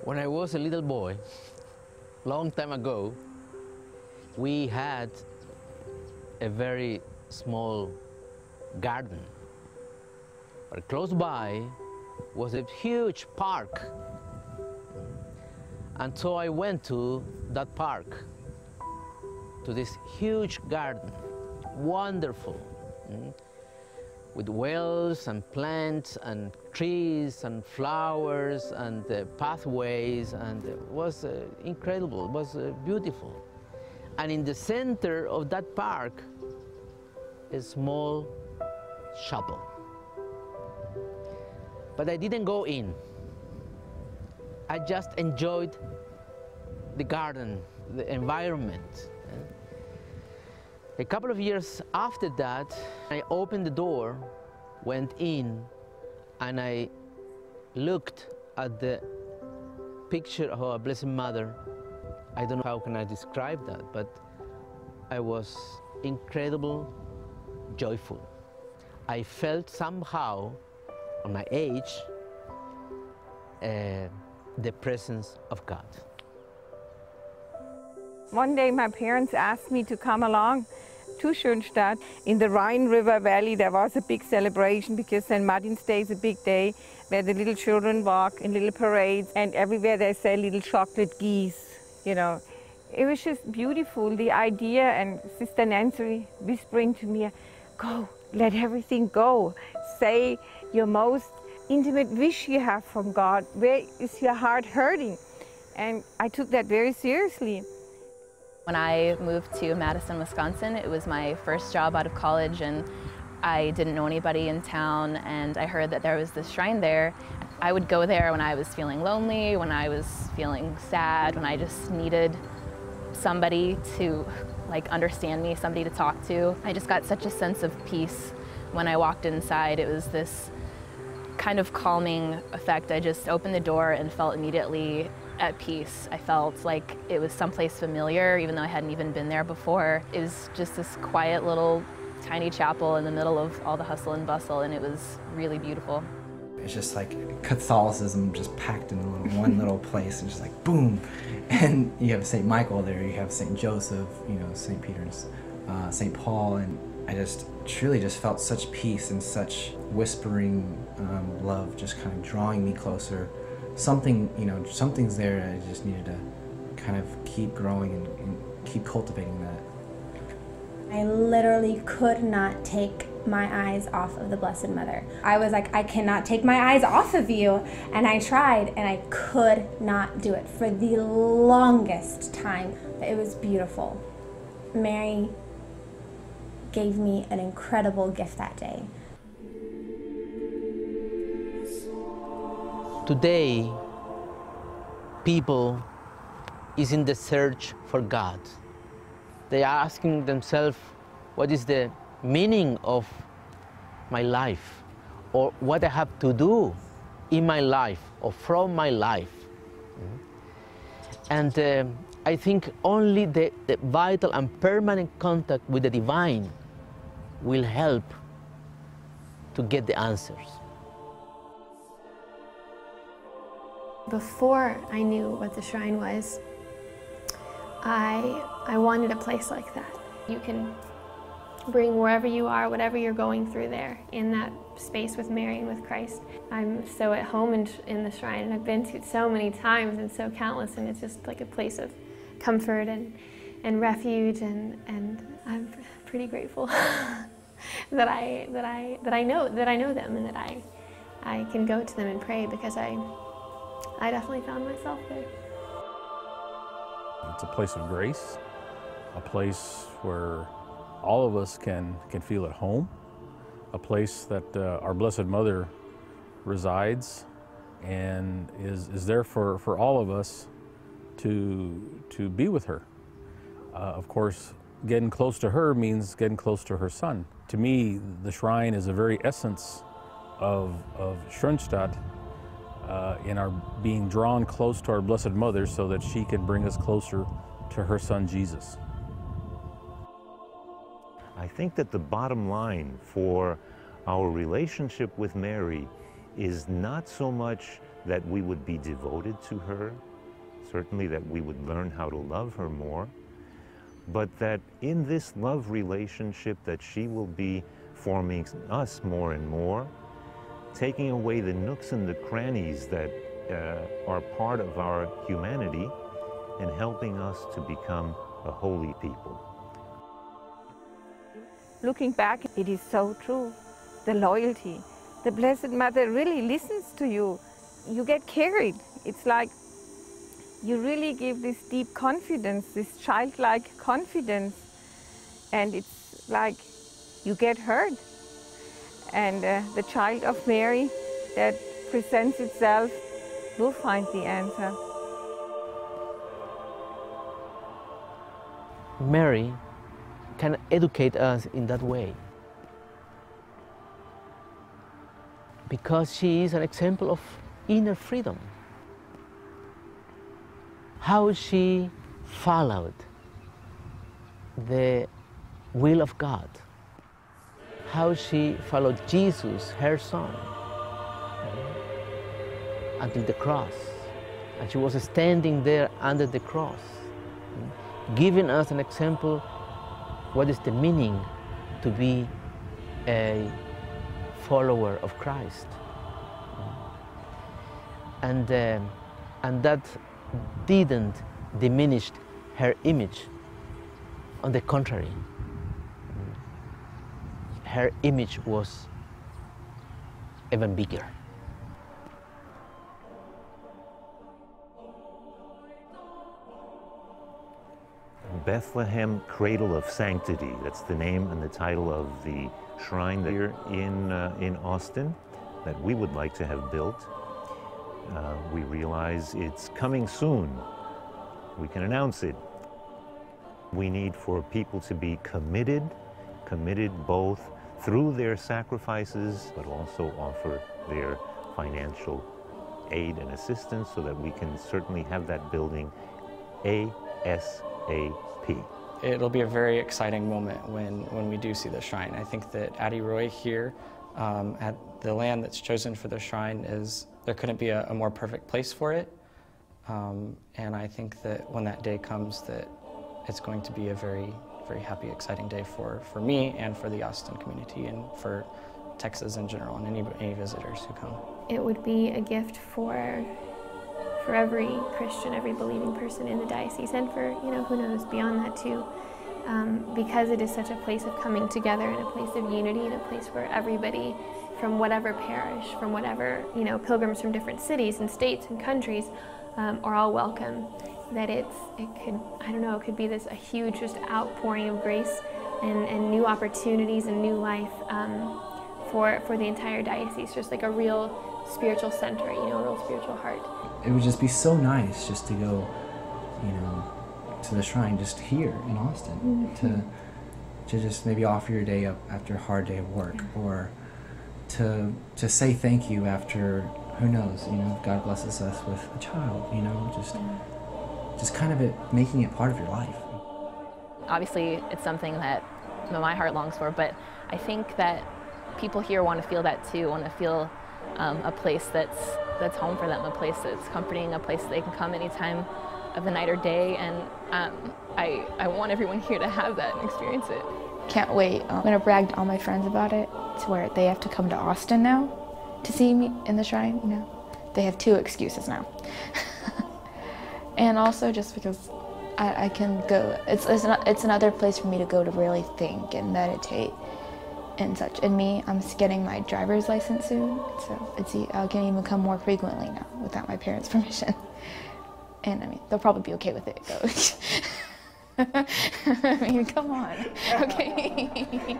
When I was a little boy, long time ago, we had a very small garden. But close by was a huge park. And so I went to that park, to this huge garden, wonderful, with wells and plants and trees and flowers and pathways, and it was incredible, it was beautiful. And in the center of that park, a small chapel. But I didn't go in. I just enjoyed the garden, the environment. A couple of years after that, I opened the door, went in, and I looked at the picture of our Blessed Mother. I don't know how can I describe that, but I was incredibly joyful. I felt somehow, on my age, the presence of God. One day my parents asked me to come along to Schönstadt. In the Rhine River Valley there was a big celebration because St. Martin's Day is a big day where the little children walk in little parades, and everywhere they sell little chocolate geese, you know. It was just beautiful, the idea, and Sister Nancy whispering to me, go, let everything go. Say your most intimate wish you have from God. Where is your heart hurting? And I took that very seriously. When I moved to Madison, Wisconsin, it was my first job out of college, and I didn't know anybody in town, and I heard that there was this shrine there. I would go there when I was feeling lonely, when I was feeling sad, when I just needed somebody to understand me, somebody to talk to. I just got such a sense of peace when I walked inside. It was this kind of calming effect. I just opened the door and felt immediately at peace. I felt like it was someplace familiar, even though I hadn't even been there before. It was just this quiet little tiny chapel in the middle of all the hustle and bustle, and it was really beautiful. It's just like Catholicism just packed in one little place, and just like boom. And you have St. Michael there, you have St. Joseph, you know, St. Peter's, St. Paul, and I just truly just felt such peace and such whispering love just kind of drawing me closer. Something, you know, something's there, and I just needed to kind of keep growing and keep cultivating that. I literally could not take my eyes off of the Blessed Mother. I was like, I cannot take my eyes off of you. And I tried, and I could not do it for the longest time. It was beautiful. Mary gave me an incredible gift that day. Today, people is in the search for God. They are asking themselves, what is the meaning of my life? Or what I have to do in my life or from my life? And I think only the vital and permanent contact with the divine will help to get the answers. Before I knew what the shrine was, I wanted a place like that. You can bring wherever you are, whatever you're going through there, in that space with Mary and with Christ. I'm so at home in the shrine, and I've been to it so many times and so countless, and it's just like a place of comfort and refuge, and I'm pretty grateful that I know them, and that I can go to them and pray, because I definitely found myself there. It's a place of grace, a place where all of us can feel at home, a place that our Blessed Mother resides and is there for all of us to be with her. Of course, getting close to her means getting close to her Son. To me, the shrine is the very essence of Schönstadt, in our being drawn close to our Blessed Mother so that she can bring us closer to her Son, Jesus. I think that the bottom line for our relationship with Mary is not so much that we would be devoted to her, certainly that we would learn how to love her more, but that in this love relationship that she will be forming us more and more, taking away the nooks and the crannies that are part of our humanity and helping us to become a holy people. Looking back, it is so true. The loyalty. The Blessed Mother really listens to you. You get carried. It's like you really give this deep confidence, this childlike confidence, and it's like you get heard. And the child of Mary that presents itself will find the answer. Mary can educate us in that way, because she is an example of inner freedom. How she followed the will of God, how she followed Jesus, her son, until the cross. And she was standing there under the cross, giving us an example what is the meaning to be a follower of Christ. And that didn't diminish her image. On the contrary, her image was even bigger. Bethlehem Cradle of Sanctity, that's the name and the title of the shrine here in Austin that we would like to have built. We realize it's coming soon. We can announce it. We need for people to be committed both through their sacrifices, but also offer their financial aid and assistance so that we can certainly have that building ASAP. It'll be a very exciting moment when we do see the shrine. I think that Addie Roy here at the land that's chosen for the shrine there couldn't be a more perfect place for it. And I think that when that day comes, that it's going to be a very, very happy, exciting day for me and for the Austin community and for Texas in general and any visitors who come. It would be a gift for every Christian, every believing person in the diocese, and for, who knows, beyond that too. Because it is such a place of coming together and a place of unity and a place where everybody from whatever parish, from whatever, pilgrims from different cities and states and countries are all welcome. That it could be a huge just outpouring of grace and new opportunities and new life for the entire diocese, just like a real spiritual center, a real spiritual heart. It would just be so nice just to go, to the shrine just here in Austin, to just maybe offer your day up after a hard day of work, or to say thank you after, who knows, God blesses us with a child, just kind of making it part of your life. Obviously, it's something that my heart longs for, but I think that people here want to feel that too, want to feel a place that's home for them, a place that's comforting, a place that they can come any time of the night or day, and I want everyone here to have that and experience it. Can't wait. I'm going to brag to all my friends about it, to where they have to come to Austin now to see me in the shrine, They have 2 excuses now. And also just because I can go, it's another place for me to go to really think and meditate and such. And me, I'm getting my driver's license soon, so I can even come more frequently now without my parents' permission. And they'll probably be okay with it, though. Come on, okay.